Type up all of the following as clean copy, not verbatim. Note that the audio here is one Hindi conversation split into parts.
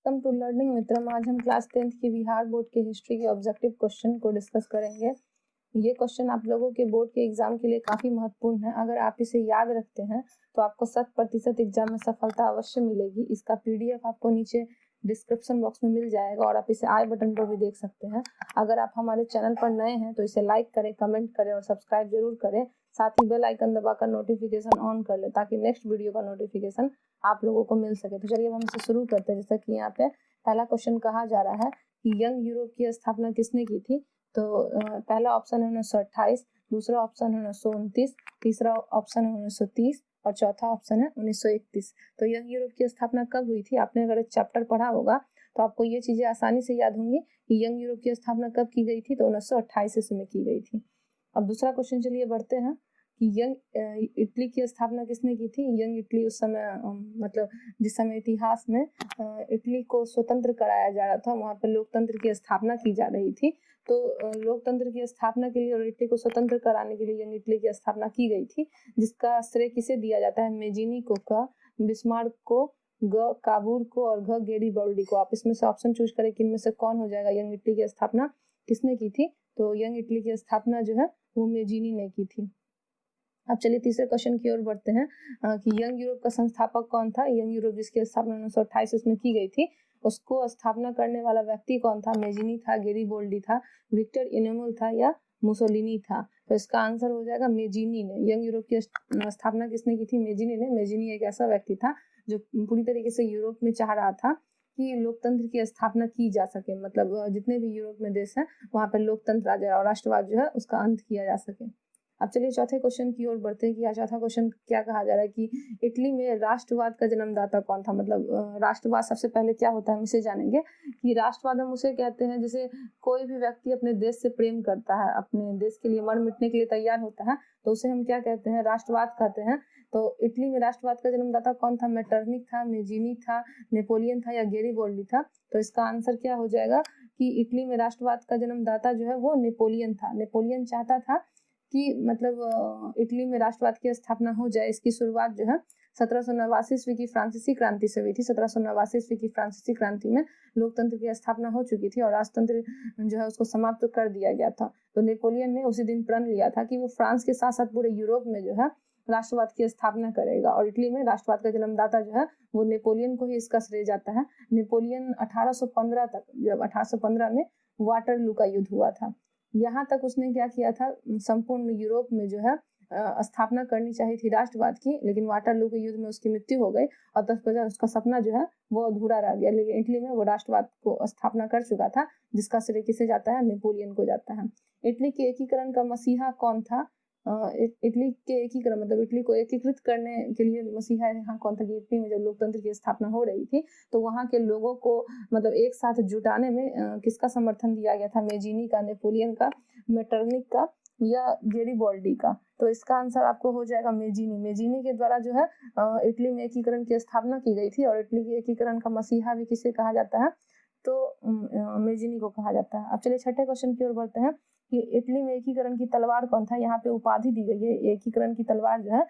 वेलकम टू लर्निंग मित्रम। आज हम क्लास 10th की बिहार बोर्ड के हिस्ट्री के ऑब्जेक्टिव क्वेश्चन को डिस्कस करेंगे। ये क्वेश्चन आप लोगों के बोर्ड के एग्जाम के लिए काफी महत्वपूर्ण है। अगर आप इसे याद रखते हैं तो आपको 100% एग्जाम में सफलता अवश्य मिलेगी। इसका पीडीएफ आपको नीचे डिस्क्रिप्शन बॉक्स में मिल जाएगा और आप इसे आई बटन पर भी देख सकते हैं। अगर आप हमारे चैनल पर नए हैं तो इसे लाइक करें, कमेंट करें और सब्सक्राइब जरूर करें। साथ ही बेल आइकन दबाकर नोटिफिकेशन ऑन कर लें ताकि नेक्स्ट वीडियो का नोटिफिकेशन आप लोगों को मिल सके। तो चलिए अब हम इसे शुरू करते हैं। जैसा कि यहाँ पे पहला क्वेश्चन कहा जा रहा है कि यंग यूरोप की स्थापना किसने की थी। तो पहला ऑप्शन है 1928, दूसरा ऑप्शन है 1929, तीसरा ऑप्शन है 1930 और चौथा ऑप्शन है 1931। तो यंग यूरोप की स्थापना कब हुई थी? आपने अगर चैप्टर पढ़ा होगा तो आपको ये चीजें आसानी से याद होंगी कि यंग यूरोप की स्थापना कब की गई थी। तो 1928 ईस्वी में की गई थी। अब दूसरा क्वेश्चन चलिए बढ़ते हैं कि यंग इटली की स्थापना किसने की थी। यंग इटली उस समय मतलब जिस समय इतिहास में इटली को स्वतंत्र कराया जा रहा था, वहां पर लोकतंत्र की स्थापना की जा रही थी। तो लोकतंत्र की स्थापना के लिए और इटली को स्वतंत्र कराने के लिए यंग इटली की स्थापना की गई थी, जिसका श्रेय किसे दिया जाता है? मेजिनी को, क बिस्मार्क को, ग काबूर को और घ गेरिबॉल्डी को। आप इसमें से ऑप्शन चूज करें कि इनमें से कौन हो जाएगा। यंग इटली की स्थापना किसने की थी? तो यंग इटली की स्थापना जो है वो मेजिनी ने की थी। अब चलिए तीसरे क्वेश्चन की ओर बढ़ते हैं कि यंग यूरोप का संस्थापक कौन था। यंग यूरोप जिसकी स्थापना 1928 में की गई थी, उसको स्थापना करने वाला व्यक्ति कौन था? मेजिनी था, गेरिबोल्डी था, विक्टर एनुमुल था या मुसोलिनी था? तो इसका आंसर हो जाएगा मेजिनी ने। यंग यूरोप की स्थापना किसने की थी? मेजिनी ने। मेजिनी एक ऐसा व्यक्ति था जो पूरी तरीके से यूरोप में चाह रहा था कि लोकतंत्र की स्थापना की जा सके, मतलब जितने भी यूरोप में देश हैं वहां पर लोकतंत्र आ जाए और राष्ट्रवाद जो है उसका अंत किया जा सके। अब चलिए चौथे क्वेश्चन की ओर बढ़ते हैं कि चौथा क्वेश्चन क्या कहा जा रहा है कि इटली में राष्ट्रवाद का जन्मदाता कौन था। मतलब राष्ट्रवाद सबसे पहले क्या होता है हम इसे जानेंगे कि राष्ट्रवाद हम उसे कहते हैं जैसे कोई भी व्यक्ति अपने देश से प्रेम करता है, अपने देश के लिए मर मिटने के लिए तैयार होता है, तो उसे हम क्या कहते हैं? राष्ट्रवाद कहते हैं। तो इटली में राष्ट्रवाद का जन्मदाता कौन था? मेटरनिक था, मेजिनी था, नेपोलियन था या गेरिबोल्डी था? तो इसका आंसर क्या हो जाएगा कि इटली में राष्ट्रवाद का जन्मदाता जो है वो नेपोलियन था। नेपोलियन चाहता था कि मतलब इटली में राष्ट्रवाद की स्थापना हो जाए। इसकी शुरुआत जो है 1789 ईस्वी की फ्रांसीसी क्रांति से हुई थी। 1789 ईस्वी की फ्रांसीसी क्रांति में लोकतंत्र की स्थापना हो चुकी थी और राजतंत्र जो है उसको समाप्त कर दिया गया था। तो नेपोलियन ने उसी दिन प्रण लिया था कि वो फ्रांस के साथ साथ पूरे यूरोप में जो है राष्ट्रवाद की स्थापना करेगा और इटली में राष्ट्रवाद का जन्मदाता जो है वो नेपोलियन को ही इसका श्रेय जाता है। नेपोलियन 1815 तक, जब 1815 में वाटरलू का युद्ध हुआ था, यहाँ तक उसने क्या किया था? संपूर्ण यूरोप में जो है स्थापना करनी चाहिए थी राष्ट्रवाद की, लेकिन वाटरलू के युद्ध में उसकी मृत्यु हो गई और तत्पश्चात उसका सपना जो है वो अधूरा रह गया। लेकिन इटली में वो राष्ट्रवाद को स्थापना कर चुका था, जिसका श्रेय किसे जाता है? नेपोलियन को जाता है। इटली के एकीकरण का मसीहा कौन था? इटली के एकीकरण मतलब इटली को एकीकृत करने के लिए मसीहा यहाँ कौन था? इटली में जब लोकतंत्र की स्थापना हो रही थी तो वहाँ के लोगों को मतलब एक साथ जुटाने में किसका समर्थन दिया गया था? मेजिनी का, नेपोलियन का, मेटरनिक का या गेरिबॉल्डी का? तो इसका आंसर आपको हो जाएगा मेजिनी। मेजिनी के द्वारा जो है इटली में एकीकरण की स्थापना की गई थी और इटली के एकीकरण का मसीहा भी किसे कहा जाता है? तो मेजिनी को कहा जाता है। अब चलिए छठे क्वेश्चन की ओर बढ़ते हैं कि इटली में एकीकरण की तलवार कौन था? यहाँ पे उपाधि दी गई है। एकीकरण की तलवार जो है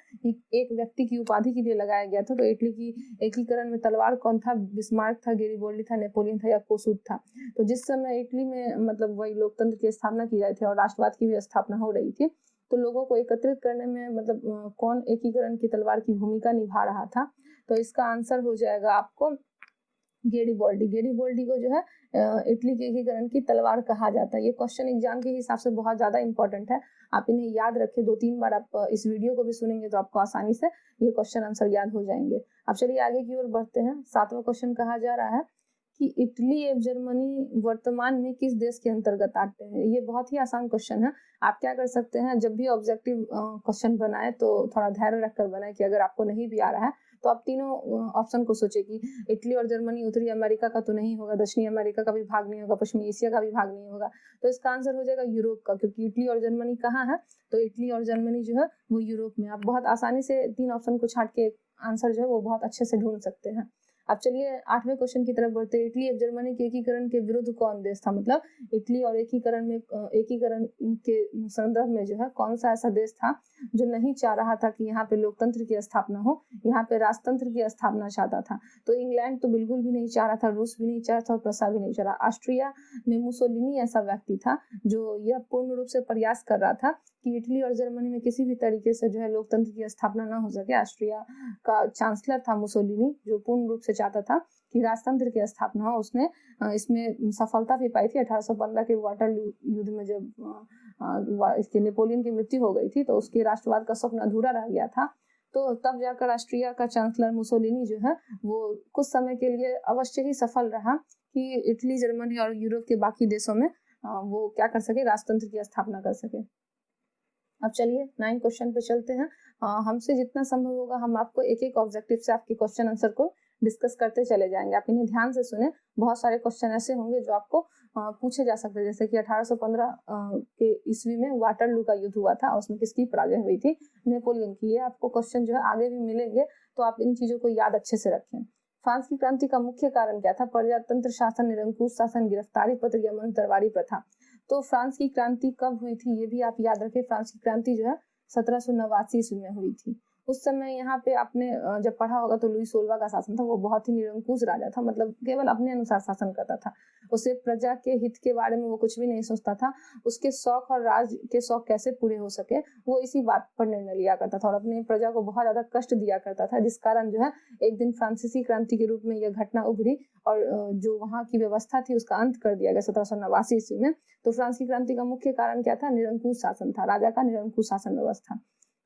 एक व्यक्ति की उपाधि के लिए लगाया गया था। तो इटली की एकीकरण में तलवार कौन था? बिस्मार्क था, गेरिबोल्डी था, नेपोलियन था या कोसूद था? तो जिस समय इटली में मतलब वही लोकतंत्र की स्थापना की गई थी और राष्ट्रवाद की भी स्थापना हो रही थी, तो लोगों को एकत्रित करने में मतलब कौन एकीकरण की तलवार की भूमिका निभा रहा था? तो इसका आंसर हो जाएगा आपको गेरिबॉल्डी। गेरिबॉल्डी को जो है इटली के एकीकरण की तलवार कहा जाता है। ये क्वेश्चन एग्जाम के हिसाब से बहुत ज्यादा इंपॉर्टेंट है, आप इन्हें याद रखें। 2-3 बार आप इस वीडियो को भी सुनेंगे तो आपको आसानी से ये क्वेश्चन आंसर याद हो जाएंगे। अब चलिए आगे की ओर बढ़ते हैं। 7वां क्वेश्चन कहा जा रहा है कि इटली एवं जर्मनी वर्तमान में किस देश के अंतर्गत आते हैं। ये बहुत ही आसान क्वेश्चन है। आप क्या कर सकते हैं, जब भी ऑब्जेक्टिव क्वेश्चन बनाए तो थोड़ा धैर्य रखकर बनाए कि अगर आपको नहीं भी आ रहा है तो आप तीनों ऑप्शन को सोचे कि इटली और जर्मनी उत्तरी अमेरिका का तो नहीं होगा, दक्षिणी अमेरिका का भी भाग नहीं होगा, पश्चिमी एशिया का भी भाग नहीं होगा। तो इसका आंसर हो जाएगा यूरोप का, क्योंकि इटली और जर्मनी कहाँ है? तो इटली और जर्मनी जो है वो यूरोप में। आप बहुत आसानी से 3 ऑप्शन को छांट के आंसर जो है वो बहुत अच्छे से ढूंढ सकते हैं। अब चलिए 8वें क्वेश्चन की तरफ बढ़ते हैं। इटली अब जर्मनी के एकीकरण के विरुद्ध कौन देश था? मतलब इटली और एकीकरण के संदर्भ में जो है कौन सा ऐसा देश था जो नहीं चाह रहा था कि यहाँ पे लोकतंत्र की स्थापना हो, यहाँ पे राजतंत्र की स्थापना चाहता था? तो इंग्लैंड तो बिल्कुल भी नहीं चाह रहा था, रूस भी नहीं चाह रहा था और प्रसा भी नहीं चाह रहा। ऑस्ट्रिया में मुसोलिनी ऐसा व्यक्ति था जो यह पूर्ण रूप से प्रयास कर रहा था कि इटली और जर्मनी में किसी भी तरीके से जो है लोकतंत्र की स्थापना ना हो सके। ऑस्ट्रिया का चांसलर था मुसोलिनी, जो पूर्ण रूप से चाहता था कि राजतंत्र की स्थापना हो। उसने इसमें सफलता भी पाई थी। 1815 के वाटर युद्ध में जब इसके नेपोलियन की मृत्यु हो गई थी तो उसके राष्ट्रवाद का स्वप्न अधूरा रह गया था। तो तब जाकर ऑस्ट्रिया का चांसलर मुसोलिनी जो है वो कुछ समय के लिए अवश्य ही सफल रहा कि इटली, जर्मनी और यूरोप के बाकी देशों में वो क्या कर सके, राजतंत्र की स्थापना कर सके। अब चलिए 9 क्वेश्चन पे चलते हैं। हमसे जितना संभव होगा हम आपको एक एक ऑब्जेक्टिव से आपके क्वेश्चन आंसर को डिस्कस करते चले जाएंगे। आप इन्हें ध्यान से सुने। बहुत सारे क्वेश्चन ऐसे होंगे जो आपको पूछे जा सकते हैं, जैसे कि 1815 के ईस्वी में वाटरलू का युद्ध हुआ था, उसमें किसकी पराजय हुई थी? नेपोलियन की। ये आपको क्वेश्चन जो है आगे भी मिलेंगे, तो आप इन चीजों को याद अच्छे से रखें। फ्रांस की क्रांति का मुख्य कारण क्या था? प्रजातंत्र शासन, निरंकुश शासन, गिरफ्तारी पत्र या तरवारी प्रथा। तो फ्रांस की क्रांति कब हुई थी ये भी आप याद रखें। फ्रांस की क्रांति जो है 1789 ईस्वी में हुई थी। उस समय यहाँ पे आपने जब पढ़ा होगा तो लुई 16 का शासन था। वो बहुत ही निरंकुश राजा था, मतलब केवल अपने अनुसार शासन करता था। उसे प्रजा के हित के बारे में वो कुछ भी नहीं सोचता था। उसके शौक और राज के शौक कैसे पूरे हो सके वो इसी बात पर निर्णय लिया करता था और अपनी प्रजा को बहुत ज्यादा कष्ट दिया करता था, जिस कारण जो है एक दिन फ्रांसीसी क्रांति के रूप में यह घटना उभरी और जो वहाँ की व्यवस्था थी उसका अंत कर दिया गया 1789 ईस्वी में। तो फ्रांस की क्रांति का मुख्य कारण क्या था? निरंकुश शासन था, राजा का निरंकुश शासन व्यवस्था।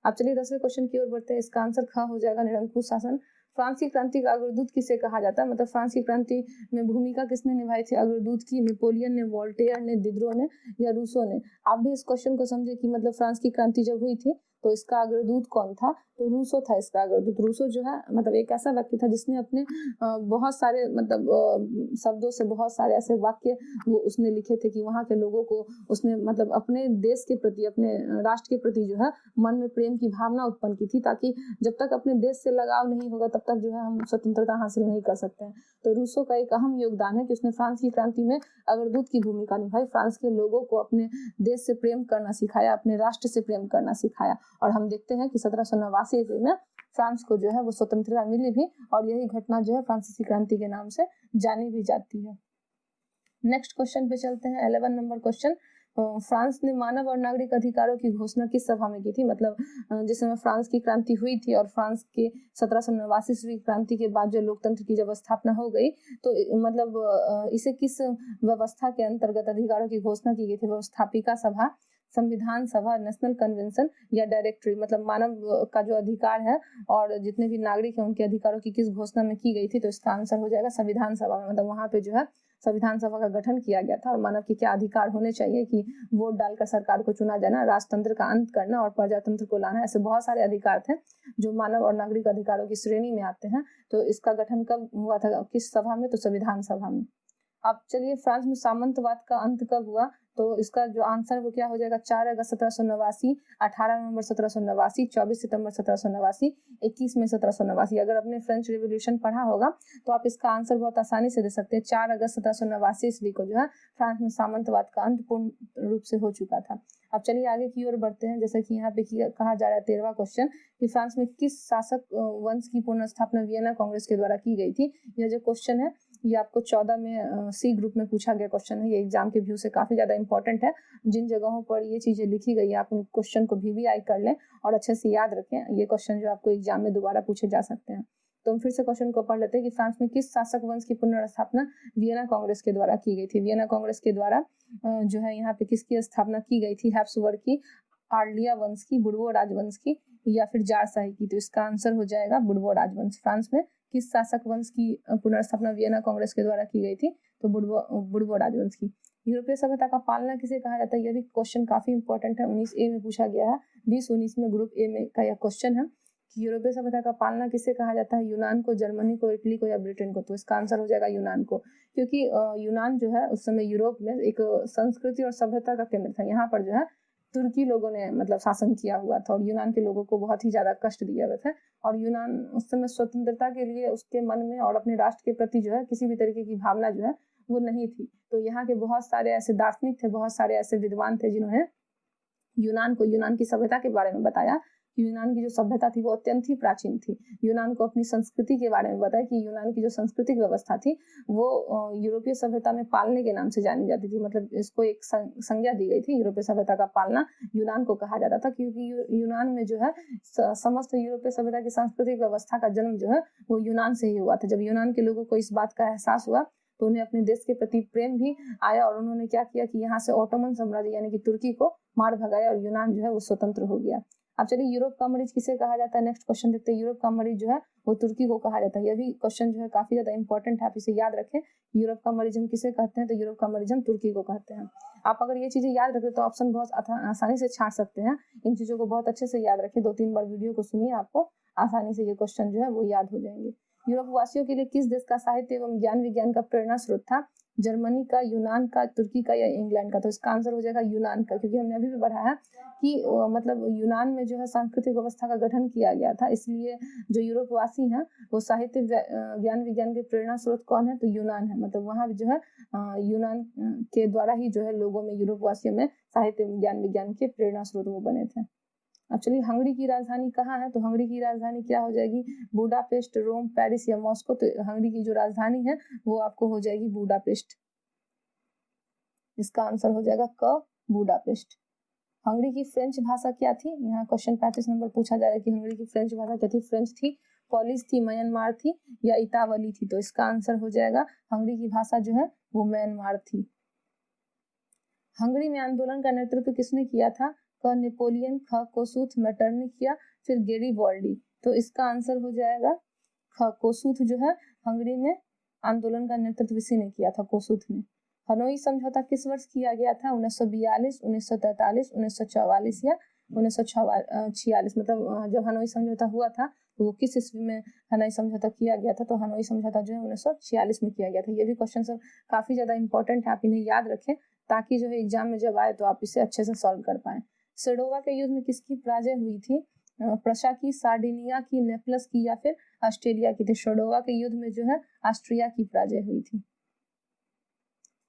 अब चलिए 10वें क्वेश्चन की ओर बढ़ते हैं। इसका आंसर ख हो जाएगा, निरंकुश शासन। फ्रांस की क्रांति का अग्रदूत किसे कहा जाता है? मतलब फ्रांस की क्रांति में भूमिका किसने निभाई थी अग्रदूत की? नेपोलियन ने, वोल्टेयर ने, दिदरो ने या रूसो ने? आप भी इस क्वेश्चन को समझे कि मतलब फ्रांस की क्रांति जब हुई थी तो इसका अग्रदूत कौन था? तो रूसो था इसका अग्रदूत। रूसो जो है मतलब एक ऐसा व्यक्ति था जिसने अपने बहुत सारे मतलब शब्दों से बहुत सारे ऐसे वाक्य वो उसने लिखे थे कि वहाँ के लोगों को उसने मतलब अपने देश के प्रति, अपने राष्ट्र के प्रति जो है मन में प्रेम की भावना उत्पन्न की थी, ताकि जब तक अपने देश से लगाव नहीं होगा तब तक जो है हम स्वतंत्रता हासिल नहीं कर सकते हैं। तो रूसो का एक अहम योगदान है कि उसने फ्रांस की क्रांति में अग्रदूत की भूमिका निभाई। फ्रांस के लोगों को अपने देश से प्रेम करना सिखाया, अपने राष्ट्र से प्रेम करना सिखाया और हम देखते हैं कि 1789 ईस्वी में फ्रांस को जो है वो स्वतंत्रता मिली भी और यही घटना जो है फ्रांसीसी क्रांति के नाम से जानी भी जाती है। नेक्स्ट क्वेश्चन पे चलते हैं। 11 नंबर क्वेश्चन। फ्रांस ने मानव और नागरिक अधिकारों की घोषणा किस सभा में की थी? मतलब जिस समय फ्रांस की क्रांति हुई थी और फ्रांस के 1789 ईस्वी क्रांति के बाद जो लोकतंत्र की जब स्थापना हो गई तो मतलब इसे किस व्यवस्था के अंतर्गत अधिकारों की घोषणा की गई थी? व्यवस्थापिका सभा, संविधान सभा, नेशनल कन्वेंशन या डायरेक्टरी? मतलब मानव का जो अधिकार है और जितने भी नागरिक हैं उनके अधिकारों की किस घोषणा में की गई थी? तो इसका आंसर हो जाएगा संविधान सभा में। मतलब वहां पे जो है संविधान सभा का गठन किया गया था और मानव के क्या अधिकार होने चाहिए कि वोट डालकर सरकार को चुना जाना, राजतंत्र का अंत करना और प्रजातंत्र को लाना, ऐसे बहुत सारे अधिकार थे जो मानव और नागरिक अधिकारों की श्रेणी में आते हैं। तो इसका गठन कब हुआ था, किस सभा में? तो संविधान सभा में। अब चलिए फ्रांस में सामंतवाद का अंत कब हुआ? तो इसका जो आंसर वो क्या हो जाएगा? 4 अगस्त 1789, 18 नवंबर 1789, 24 सितंबर 1789, 21 मई 1789। अगर आपने फ्रेंच रिवॉल्यूशन पढ़ा होगा तो आप इसका आंसर बहुत आसानी से दे सकते हैं। 4 अगस्त 1789 ईस्वी को जो है फ्रांस में सामंतवाद का अंत पूर्ण रूप से हो चुका था। अब चलिए आगे की ओर बढ़ते हैं। जैसे कि यहाँ पे कहा जा रहा है 13वां क्वेश्चन कि फ्रांस में किस शासक वंश की पुनर्स्थापना वियना कांग्रेस के द्वारा की गई थी? यह जो क्वेश्चन है ये आपको 14 में सी ग्रुप में पूछा गया क्वेश्चन है। ये एग्जाम के व्यू से काफी ज्यादा इंपॉर्टेंट है। जिन जगहों पर ये चीजें लिखी गई है आप उन क्वेश्चन को VVI कर लें और अच्छे से याद रखें। ये क्वेश्चन जो आपको एग्जाम में दोबारा पूछे जा सकते हैं। तो हम फिर से क्वेश्चन को पढ़ लेते हैं कि फ्रांस में किस शासक वंश की पुनर्स्थापना वियना कांग्रेस के द्वारा की गई थी? वियना कांग्रेस के द्वारा जो है यहाँ पे किसकी स्थापना की गई थी? हैब्सबर्ग की, आर्लिया वंश की, बुर्बो राजवंश की या फिर जारशाही की? तो इसका आंसर हो जाएगा बुर्बो राजवंश। फ्रांस में किस शासक वंश की पुनर्स्थापना वियना कांग्रेस के द्वारा की गई थी? तो बुर्बो राजवंश की। यूरोपीय सभ्यता का पालना किसे कहा जाता है? यह भी क्वेश्चन काफी इंपॉर्टेंट है, 19A में पूछा गया है। 2019 में ग्रुप A में का यह क्वेश्चन है कि यूरोपीय सभ्यता का पालना किसे कहा जाता है? यूनान को, जर्मनी को, इटली को या ब्रिटेन को? तो इसका आंसर हो जाएगा यूनान को, क्योंकि यूनान जो है उस समय यूरोप में एक संस्कृति और सभ्यता का केंद्र था। यहाँ पर जो है तुर्की लोगों ने मतलब शासन किया हुआ था और यूनान के लोगों को बहुत ही ज्यादा कष्ट दिया हुआ था। और यूनान उस समय स्वतंत्रता के लिए उसके मन में और अपने राष्ट्र के प्रति जो है किसी भी तरीके की भावना जो है वो नहीं थी। तो यहाँ के बहुत सारे ऐसे दार्शनिक थे, बहुत सारे ऐसे विद्वान थे जिन्होंने यूनान की सभ्यता के बारे में बताया। यूनान की जो सभ्यता थी वो अत्यंत ही प्राचीन थी। यूनान को अपनी संस्कृति के बारे में बताया कि यूनान की जो सांस्कृतिक व्यवस्था थी वो यूरोपीय सभ्यता में पालने के नाम से जानी जाती थी। मतलब इसको एक संज्ञा दी गई थी, यूरोपीय सभ्यता का पालना यूनान को कहा जाता था, क्योंकि यूनान में जो है समस्त यूरोपीय सभ्यता की सांस्कृतिक व्यवस्था का जन्म जो है वो यूनान से ही हुआ था। जब यूनान के लोगों को इस बात का एहसास हुआ तो उन्हें अपने देश के प्रति प्रेम भी आया और उन्होंने क्या किया कि यहाँ से ऑटोमन साम्राज्य यानी कि तुर्की को मार भगाया और यूनान जो है वो स्वतंत्र हो गया। अब चलिए यूरोप का मरीज किसे कहा जाता है, नेक्स्ट क्वेश्चन देखते हैं। यूरोप का मरीज जो है वो तुर्की को कहा जाता है। यह भी क्वेश्चन जो है काफी ज्यादा इंपॉर्टेंट है, आप इसे याद रखें। यूरोप का मरीज हम किसे कहते हैं, तो यूरोप का मरीज हम तुर्की को कहते हैं। आप अगर ये चीजें याद रखें तो ऑप्शन बहुत आसानी से छांट सकते हैं। इन चीजों को बहुत अच्छे से याद रखें, 2-3 बार वीडियो को सुनिए, आपको आसानी से ये क्वेश्चन जो है वो याद हो जाएंगे। यूरोप वासियों के लिए किस देश का साहित्य एवं ज्ञान विज्ञान का प्रेरणा स्रोत था, जर्मनी का, यूनान का, तुर्की का या इंग्लैंड का? तो इसका आंसर हो जाएगा यूनान का, क्योंकि हमने अभी भी पढ़ा है कि मतलब यूनान में जो है सांस्कृतिक व्यवस्था का गठन किया गया था, इसलिए जो यूरोप वासी हैं वो साहित्य ज्ञान विज्ञान के प्रेरणा स्रोत कौन है, तो यूनान है। मतलब वहाँ जो है यूनान के द्वारा ही जो है लोगों में, यूरोप वासियों में साहित्य ज्ञान विज्ञान के प्रेरणा स्रोत वो बने थे। अब चलिए हंगरी की राजधानी कहाँ है, तो हंगरी की राजधानी क्या हो जाएगी, बुडापेस्ट, रोम, पेरिस या मॉस्को? तो हंगरी की जो राजधानी है वो आपको हो जाएगी बुडापेस्ट। इसका आंसर हो जाएगा क, बुडापेस्ट। हंगरी की फ्रेंच भाषा क्या थी, यहाँ क्वेश्चन 35 नंबर पूछा जा रहा है कि हंगरी की फ्रेंच भाषा क्या थी। फ्रेंच थी, पोलिश थी, म्यांमार थी या इतावली थी? तो इसका आंसर हो जाएगा हंगरी की भाषा जो है वो म्यांमार थी। हंगरी में आंदोलन का नेतृत्व किसने किया था, क, नेपोलियन, ख, कोसूथ, मेटरनिख या फिर गेरिबॉल्डी? तो इसका आंसर हो जाएगा ख, कोसूथ जो है हंगरी में आंदोलन का नेतृत्व इसी ने किया था, कोसूथ ने। हनोई समझौता किस वर्ष किया गया था, 1942, 1943, 1944 या 1946? मतलब जब हनोई समझौता हुआ था तो वो किस ईस्वी में हनोई समझौता किया गया था, तो हनोई समझौता जो है 1946 में किया गया था। ये भी क्वेश्चन सब काफी ज्यादा इंपॉर्टेंट है, आप इन्हें याद रखें ताकि जो है एग्जाम में जब आए तो आप इसे अच्छे से सॉल्व कर पाए। सेडोवा के युद्ध में किसकी पराजय हुई थी, प्रशा की, सार्डिनिया की, नेपलस की या फिर ऑस्ट्रेलिया की? थी सेडोवा के युद्ध में जो है ऑस्ट्रिया की पराजय हुई थी।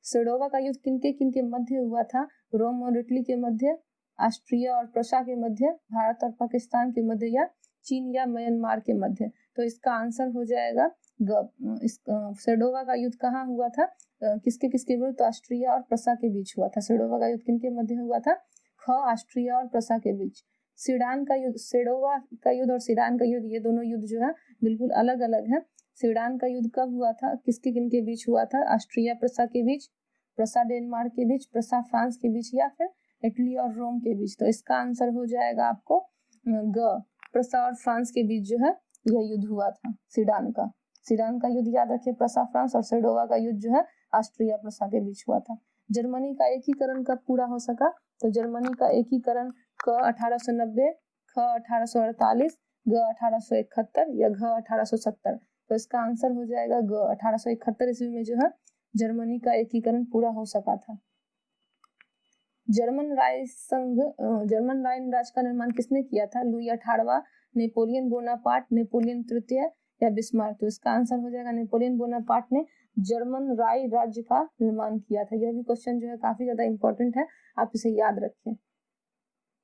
सेडोवा का युद्ध किनके किनके मध्य हुआ था, रोम और इटली के मध्य, ऑस्ट्रिया और प्रशा के मध्य, भारत और पाकिस्तान के मध्य या चीन या म्यांमार के मध्य? तो इसका आंसर हो जाएगा सेडोवा का युद्ध कहाँ हुआ था, किसके किसके विरुद्ध, तो ऑस्ट्रिया और प्रशा के बीच हुआ था। सेडोवा का युद्ध किनके मध्य हुआ था, ख, ऑस्ट्रिया और प्रशा के बीच। सीडान का युद्ध, सेडोवा का युद्ध और सीडान का युद्ध, ये दोनों युद्ध जो है बिल्कुल अलग अलग है। सीडान का युद्ध कब हुआ था, किसके किनके बीच हुआ था, ऑस्ट्रिया प्रशा के बीच, प्रशा डेनमार्क के बीच, प्रशा फ्रांस के बीच या फिर इटली और रोम के बीच? तो इसका आंसर हो जाएगा आपको ग, प्रशा और फ्रांस के बीच जो है यह युद्ध हुआ था सीडान का। सीडान का युद्ध याद रखिए, प्रशा फ्रांस, और सेडोवा का युद्ध जो है ऑस्ट्रिया प्रशा के बीच हुआ था। जर्मनी का एकीकरण कब पूरा हो सका, तो जर्मनी का एकीकरण क 1890, ख 1848, ग 1871 या घ 1870? तो इसका आंसर हो जाएगा ग, 1871 ईस्वी में जो है जर्मनी का एकीकरण पूरा हो सका था। जर्मन राइन राज्य का निर्माण किसने किया था, लुई 18वां, नेपोलियन बोनापार्ट, नेपोलियन तृतीय या बिस्मार्क? तो इसका आंसर हो जाएगा नेपोलियन बोनापार्ट ने जर्मन राय राज्य का निर्माण किया था। यह भी क्वेश्चन जो है काफी ज्यादा इंपॉर्टेंट है, आप इसे याद रखें।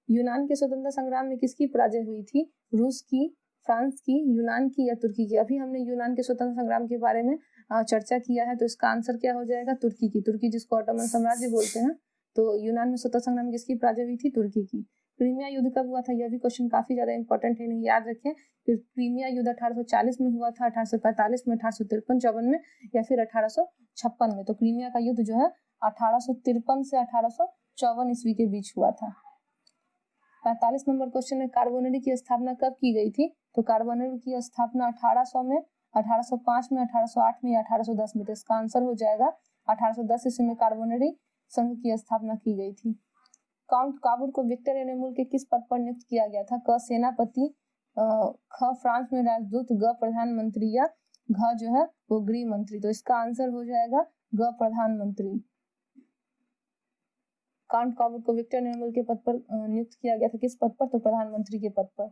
यूनान के स्वतंत्रता संग्राम में किसकी पराजय हुई थी, रूस की, फ्रांस की, यूनान की या तुर्की की? अभी हमने यूनान के स्वतंत्रता संग्राम के बारे में चर्चा किया है, तो इसका आंसर क्या हो जाएगा, तुर्की की। तुर्की जिसको ऑटोमन साम्राज्य बोलते हैं। तो यूनान में स्वतंत्रता संग्राम किसकी पराजय हुई थी, तुर्की की। क्रीमिया युद्ध कब हुआ था, यह भी क्वेश्चन काफी ज्यादा इंपॉर्टेंट है, नहीं याद रखें। क्रीमिया युद्ध 1840 में हुआ था, 1845 में, 1853-54 में या फिर 1856 में? तो क्रीमिया का युद्ध जो है 1853 से 1854 ईस्वी के बीच हुआ था। 45 नंबर क्वेश्चन है, कार्बोनरी की स्थापना कब की गई थी, तो कार्बोनरी की स्थापना 1800 में, 1805 में, 1808 में या 1810 में? तो इसका आंसर हो जाएगा 1810 ईस्वी में कार्बोनरी संघ की स्थापना की गई थी। काउंट काबुल को विक्टर एनेमुल के किस पद पर नियुक्त किया गया था, क, सेनापति, ख, फ्रांस में राजदूत, ग, प्रधानमंत्री या घ जो है वो गृह मंत्री? तो इसका आंसर हो जाएगा ग, प्रधानमंत्री। काउंट कॉवूड को विक्टर निर्मल के पद पर नियुक्त किया गया था, किस पद पर? तो प्रधानमंत्री के पद पर।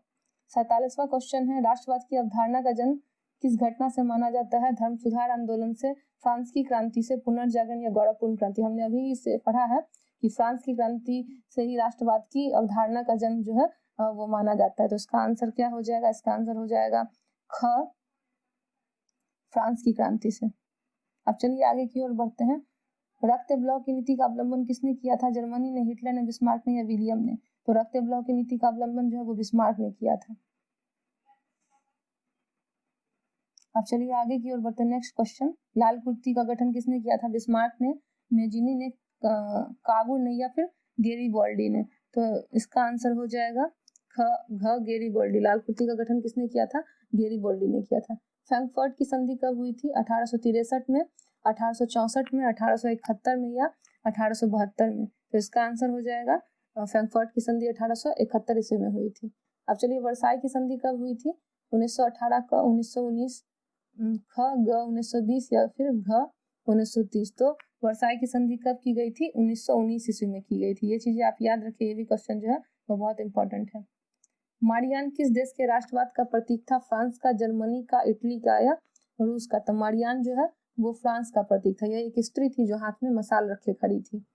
47वां क्वेश्चन है, राष्ट्रवाद की अवधारणा का जन्म किस घटना से माना जाता है? धर्म सुधार आंदोलन से, फ्रांस की क्रांति से, पुनर्जागरण या गौरवपूर्ण क्रांति? हमने अभी इसे पढ़ा है कि फ्रांस की क्रांति से ही राष्ट्रवाद की अवधारणा का जन्म जो है वो माना जाता है। तो इसका आंसर क्या हो जाएगा? इसका आंसर हो जाएगा ख, फ्रांस की क्रांति से। अब चलिए आगे की ओर बढ़ते हैं। रक्त ब्लॉक की नीति का अवलंबन किसने किया था? जर्मनी ने, हिटलर ने, बिस्मार्क ने या विलियम ने? तो रक्त ब्लॉक की नीति का अवलंबन जो है वो बिस्मार्क ने किया था। अब चलिए आगे की ओर बढ़ते हैं। नेक्स्ट क्वेश्चन, लाल कुर्ती का गठन किसने किया था? बिस्मार्क ने, मेजिनी ने, कावूड ने या फिर गेरिबॉल्डी ने? तो इसका आंसर हो जाएगा घ, गेरिबॉल्डी। लाल कुर्ती का गठन किसने किया था? गेरिबॉल्डी ने किया था। फ्रैंकफर्ट की संधि कब हुई थी? 1863 में, 1864 में, 1871 में या 1872 में? तो इसका आंसर हो जाएगा फ्रैंकफर्ट की संधि 1871 ईस्वी में हुई थी। अब चलिए वर्साई की संधि कब हुई थी? 1918 का, 1919, ख, ग 1920 या फिर घ 1930? तो वर्साई की संधि कब की गई थी? 1919 ईस्वी में की गई थी। ये चीजें आप याद रखिए, ये भी क्वेश्चन जो है वो बहुत इंपॉर्टेंट है। मारियान किस देश के राष्ट्रवाद का प्रतीक था? फ्रांस का, जर्मनी का, इटली का या रूस का? तो मारियान जो है वो फ्रांस का प्रतीक था। यह एक स्त्री थी जो हाथ में मसाल रखे खड़ी थी।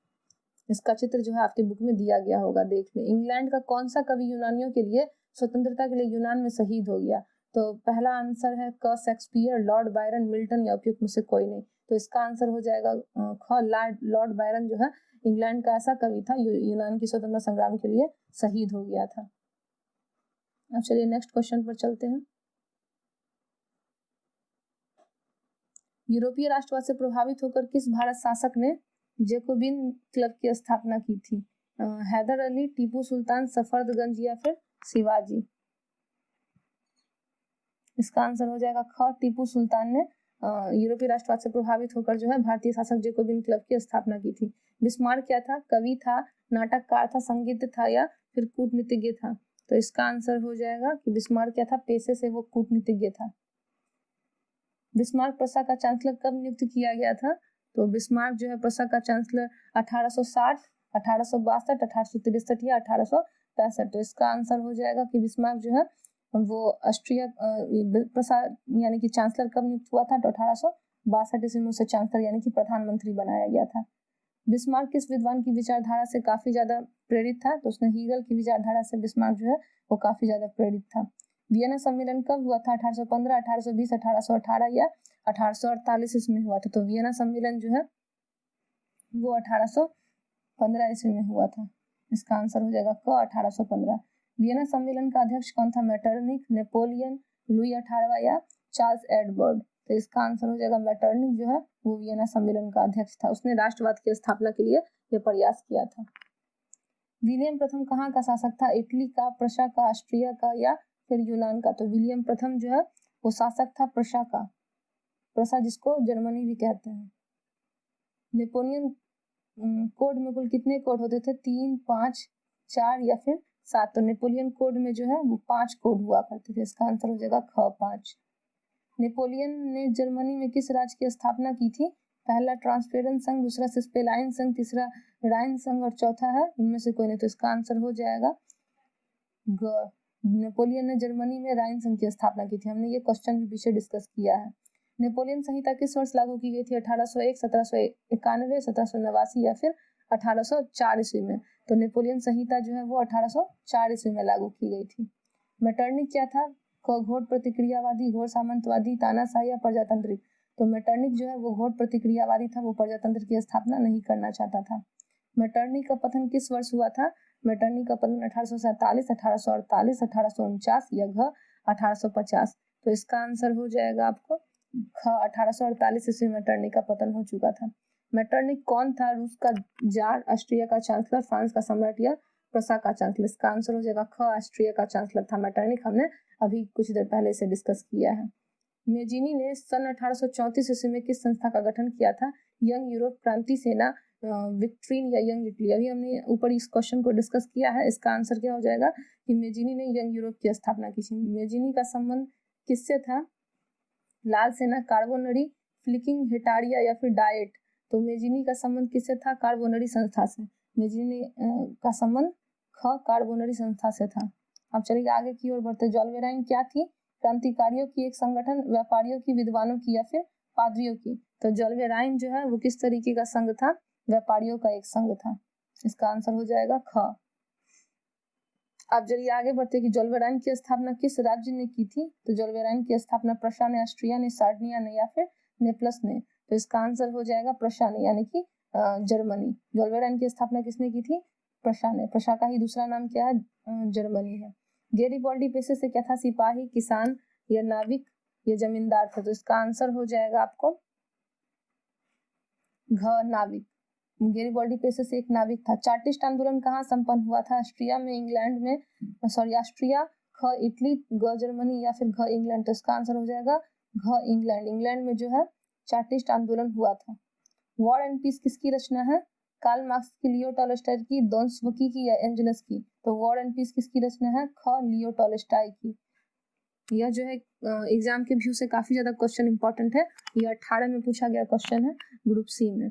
इसका चित्र जो है आपके बुक में दिया गया होगा, देख लें। इंग्लैंड का कौन सा कवि यूनानियों के लिए, स्वतंत्रता के लिए यूनान में शहीद हो गया? तो पहला आंसर है क, शेक्सपियर, लॉर्ड बायरन, मिल्टन या उपयुक्त में से कोई नहीं? तो इसका आंसर हो जाएगा ख, लॉर्ड बायरन जो है इंग्लैंड का ऐसा कवि था यूनान की स्वतंत्रता संग्राम के लिए शहीद हो गया था। अब चलिए नेक्स्ट क्वेश्चन पर चलते हैं। यूरोपीय राष्ट्रवाद से प्रभावित होकर किस भारत शासक ने जैकोबिन क्लब की स्थापना की थी? हैदर अली, टीपू सुल्तान, सफदरजंग या फिर शिवाजी? इसका आंसर हो जाएगा ख, टीपू सुल्तान ने यूरोपीय राष्ट्रवाद से प्रभावित होकर जो है भारतीय शासक जैकोबिन क्लब की स्थापना की थी। बिस्मार्क क्या था? कवि था, नाटककार था, संगीत था या फिर कूटनीतिज्ञ था? तो इसका आंसर हो जाएगा कि बिस्मार्क क्या था? पेशे से वो कूटनीतिज्ञ था। बिस्मार्क प्रसा का चांसलर कब नियुक्त किया गया था? तो बिस्मार्क जो है प्रसा का चांसलर 1860, 1862, 1863 या 1865? तो इसका आंसर हो जाएगा कि बिस्मार्क जो है वो ऑस्ट्रिया प्रसा यानी कि चांसलर कब नियुक्त हुआ था? तो 1862 ईस्वी में उसे चांसलर यानी कि प्रधानमंत्री बनाया गया था। बिस्मार्क किस विद्वान की विचारधारा से काफी ज्यादा प्रेरित था? तो उसने हीगल की विचारधारा से बिस्मार्क जो है वो काफी ज्यादा प्रेरित था। वियना सम्मेलन कब हुआ था? 1815, 1820, 1818 या 1848 ईस्वी में हुआ था? तो वियना सम्मेलन जो है वो 1815 ईस्वी में हुआ था। इसका आंसर हो जाएगा क, 1815। वियना सम्मेलन का अध्यक्ष कौन था? मेटरनिख, नेपोलियन, लुई 18वां या चार्ल्स एडवर्ड? तो इसका आंसर हो जाएगा मेटरनिख जो है वो वियना सम्मेलन का अध्यक्ष था। उसने राष्ट्रवाद की स्थापना के लिए यह प्रयास किया था। विलियम प्रथम कहाँ का शासक था? इटली का, प्रशा का, ऑस्ट्रिया का या फिर यूनान का? तो विलियम प्रथम जो है वो शासक था प्रशा का, प्रशा जिसको जर्मनी भी कहते हैं। नेपोलियन कोड में कुल कितने कोड होते थे? 3, 5, 4 या फिर 7? तो नेपोलियन कोड में जो है वो 5 कोड हुआ करते थे। इसका आंसर हो जाएगा ख, 5। नेपोलियन ने जर्मनी में किस राज्य की स्थापना की थी? पहला ट्रांसपेरेंट संघ, दूसरा सिस्पेलाइन संघ, तीसरा राइन संघ और चौथा है इनमें से कोई नहीं? तो इसका आंसर हो जाएगा ग। नेपोलियन ने जर्मनी में राइन संघ की स्थापना की थी। हमने ये क्वेश्चन भी पीछे डिस्कस किया है। नेपोलियन संहिता किस वर्ष लागू की गई थी? 1801, 1791, 1789 या फिर 1804 ईस्वी में? तो नेपोलियन संहिता जो है वो 1804 ईस्वी में लागू की गई थी। मेटरनिख क्या था? घोर प्रतिक्रियावादी, घोर सामंतवादी, तानाशाही या प्रजातांत्रिक? तो मेटरनिख जो है वो घोर प्रतिक्रियावादी था, वो प्रजातंत्र की स्थापना नहीं करना चाहता था। मेटरनिख का पतन किस वर्ष हुआ था? मेटरनिख का पतन 1847, 1848, 1849 या घ 1850? तो इसका आंसर हो जाएगा आपको ख, 1848 ईस्वी में मेटरनिख का पतन हो चुका था। मेटरनिख कौन था? रूस का जार, ऑस्ट्रिया का चांसलर, फ्रांस का सम्राट या प्रसा का चांसलर? इसका आंसर हो जाएगा ख, ऑस्ट्रिया का चांसलर था मेटरनिख। हमने अभी कुछ देर पहले इसे डिस्कस किया है। मेजिनी ने सन 1834 ईस्वी में किस संस्था का गठन किया था? यंग यूरोप, क्रांति सेना, विक्ट्रीन या यंग इटली? अभी हमने ऊपर इस क्वेश्चन को डिस्कस किया है। इसका आंसर क्या हो जाएगा कि मेजिनी ने यंग यूरोप की स्थापना की थी। मेजिनी का संबंध किससे था? लाल सेना, कार्बोनरी, फ्लिकिंग, हेटारिया या फिर डाइट? तो मेजिनी का संबंध किससे था? कार्बोनरी संस्था से। मेजिनी का संबंध ख कार्बोनरी संस्था से था। अब चलिए आगे की ओर बढ़ते। जोल्वेराइन क्या थी? क्रांतिकारियों की एक संगठन, व्यापारियों की, विद्वानों की या फिर पादरियों की? तो जोल्वेराइन जो है वो किस तरीके का संघ था? व्यापारियों का एक संघ था। इसका आंसर हो जाएगा ख। अब चलिए आगे बढ़ते कि जोल्वेराइन की स्थापना किस राज्य ने की थी? तो जोल्वेराइन की स्थापना प्रशा ने, ऑस्ट्रिया ने, सार्डिनिया ने या फिर नेपल्स ने? तो इसका आंसर हो जाएगा प्रशा ने, यानी कि जर्मनी। जोल्वेराइन की स्थापना किसने की थी? प्रशा ने। प्रशा का ही दूसरा नाम क्या है? जर्मनी है। गैरिबाल्डी पेशे से क्या था? सिपाही, किसान या नाविक या जमींदार था? तो इसका आंसर हो जाएगा आपको घ, नाविक। गैरिबाल्डी पेशे से एक नाविक था। चार्टिस्ट आंदोलन कहाँ संपन्न हुआ था? ऑस्ट्रिया में, इंग्लैंड में, ऑस्ट्रिया, ख इटली, ग जर्मनी या फिर घ इंग्लैंड? तो इसका आंसर हो जाएगा घ इंग्लैंड। इंग्लैंड में जो है चार्टिस्ट आंदोलन हुआ था। वॉर एंड पीस किसकी रचना है? कार्ल मार्क्स की, लियो टॉलस्टॉय की, दोस्तोयेव्स्की की या एंजल्स की? तो वॉर एंड पीस किसकी रचना है? ख लियो टॉलस्टॉय की। यह जो है एग्जाम के व्यू से काफी ज्यादा क्वेश्चन इंपॉर्टेंट है। यह 18 में पूछा गया क्वेश्चन है, ग्रुप सी में।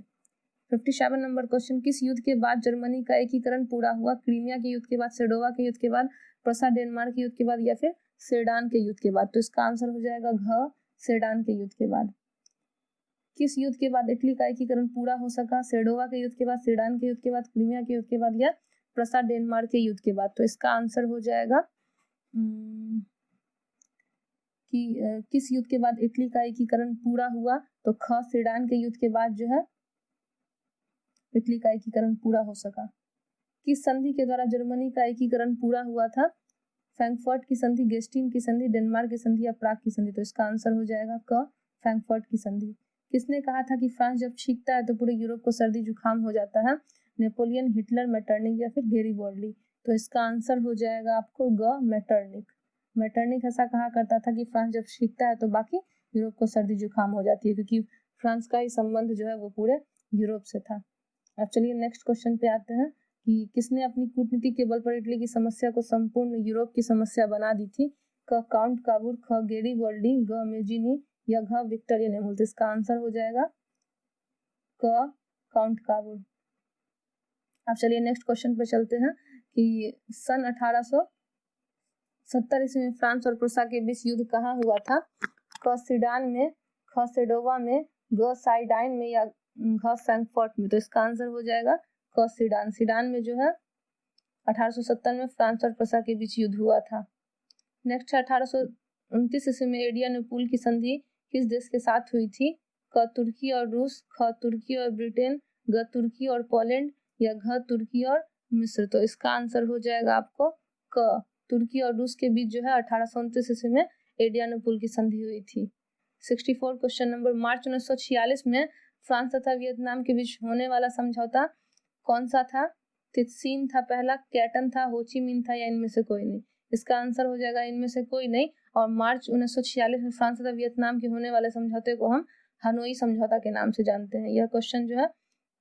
57 नंबर क्वेश्चन, किस युद्ध के बाद जर्मनी का एकीकरण पूरा हुआ? क्रीमिया के युद्ध के बाद, सेडोवा के युद्ध के बाद, प्रसा डेनमार्क के युद्ध के बाद या फिर सेडान के युद्ध के बाद? तो इसका आंसर हो जाएगा घ, सेडान के युद्ध के बाद। किस युद्ध के बाद इटली का एकीकरण पूरा हो सका? सेडोवा के युद्ध के बाद, सेडान के युद्ध के बाद, क्रीमिया के युद्ध के बाद या प्रसा डेनमार्क के युद्ध के बाद? तो इसका आंसर हो जाएगा कि किस युद्ध के बाद इटली का एकीकरण पूरा हुआ? तो ख, सेडान के युद्ध के बाद जो है इटली का एकीकरण पूरा हो सका। किस संधि के द्वारा जर्मनी का एकीकरण पूरा हुआ था? फ्रैंकफर्ट की संधि, गेस्टिन की संधि, डेनमार्क की संधि या प्राग की संधि? तो इसका आंसर हो जाएगा क, फ्रैंकफर्ट की संधि। किसने कहा था कि फ्रांस जब छींकता है तो पूरे यूरोप को सर्दी जुकाम हो जाता है? नेपोलियन, हिटलर, मेटरनिक या फिर गैरिबाल्डी? तो इसका आंसर हो जाएगा आपको ग, मेटरनिक। मेटरनिक ऐसा कहा करता था कि फ्रांस जब छींकता है तो बाकी यूरोप को सर्दी जुकाम हो जाती है, क्योंकि फ्रांस का ही संबंध जो है वो पूरे यूरोप से था। अब चलिए नेक्स्ट क्वेश्चन पे आते हैं कि किसने अपनी कूटनीति के बल पर इटली की समस्या को संपूर्ण यूरोप की समस्या बना दी थी? क, काउंट काबूर, ख, गैरिबाल्डी, ग, मेजिनी या घ, विक्टर यानेमुल? तो इसका आंसर हो जाएगा क, काउंट काबूर। अब चलिए नेक्स्ट क्वेश्चन पे चलते हैं कि सन 1870 ईस्वी में फ्रांस और प्रूसा के बीच युद्ध कहाँ हुआ था? क, सीडान में, ख, सेडोवा में, ग, साइडाइन में या घ, फ्रैंकफर्ट में? तो इसका आंसर हो जाएगा क, सीडान। सीडान में जो है 1870 में फ्रांस और प्रूसा के बीच युद्ध हुआ था। नेक्स्ट 1829 ईस्वी में एडियानुपुल की संधि किस देश के साथ हुई थी? क, तुर्की और रूस, ख, तुर्की और ब्रिटेन, ग, तुर्की और पोलैंड या घ, तुर्की और मिस्र? तो इसका आंसर हो जाएगा आपको क, तुर्की और रूस के बीच जो है 1829 ईस्वी में एडियानुपुल की संधि हुई थी। 64 क्वेश्चन नंबर, मार्च 1946 में फ्रांस तथा वियतनाम के बीच होने वाला समझौता कौन सा था? तितसीन था पहला, कैटन था, होची मिन था या इनमें से कोई नहीं? इसका आंसर हो जाएगा इनमें से कोई नहीं। और मार्च 1946 में फ्रांस तथा वियतनाम के होने वाले समझौते को हम हनोई समझौता के नाम से जानते हैं। यह क्वेश्चन जो है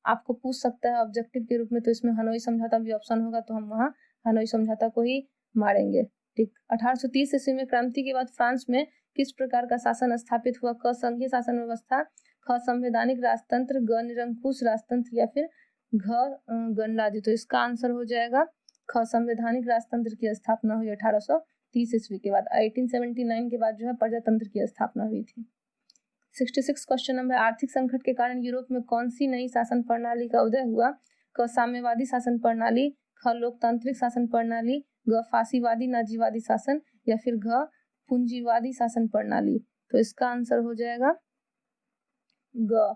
आपको पूछ सकता है ऑब्जेक्टिव के रूप में, तो इसमें हनोई समझौता भी ऑप्शन होगा, तो हम वहाँ हनोई समझौता को ही मारेंगे। ठीक। 1830 ईस्वी में क्रांति के बाद फ्रांस में किस प्रकार का शासन स्थापित हुआ? क, संघीय शासन व्यवस्था, ख, संवैधानिक राजतंत्र, ग, निरंकुश राजतंत्र या फिर घ, गणराज्य? तो इसका आंसर हो जाएगा ख, संवैधानिक राजतंत्र की स्थापना हुई 1830 ईस्वी के बाद। 1879 के बाद जो है प्रजातंत्र की स्थापना हुई थी। 66 क्वेश्चन नंबर, आर्थिक संकट के कारण यूरोप में कौन सी नई शासन प्रणाली का उदय हुआ? क, साम्यवादी शासन प्रणाली, ख, लोकतांत्रिक शासन प्रणाली, ग, फासीवादी नाजीवादी शासन या फिर घ, पूंजीवादी शासन प्रणाली? तो इसका आंसर हो जाएगा ग,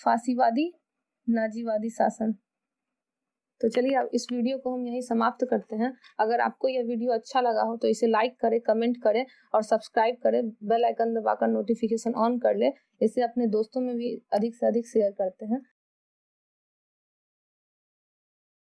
फासीवादी नाजीवादी शासन। तो चलिए अब इस वीडियो को हम यहीं समाप्त करते हैं। अगर आपको यह वीडियो अच्छा लगा हो तो इसे लाइक करें, कमेंट करें और सब्सक्राइब करें। बेल आइकन दबाकर नोटिफिकेशन ऑन कर ले। इसे अपने दोस्तों में भी अधिक से अधिक शेयर करते हैं।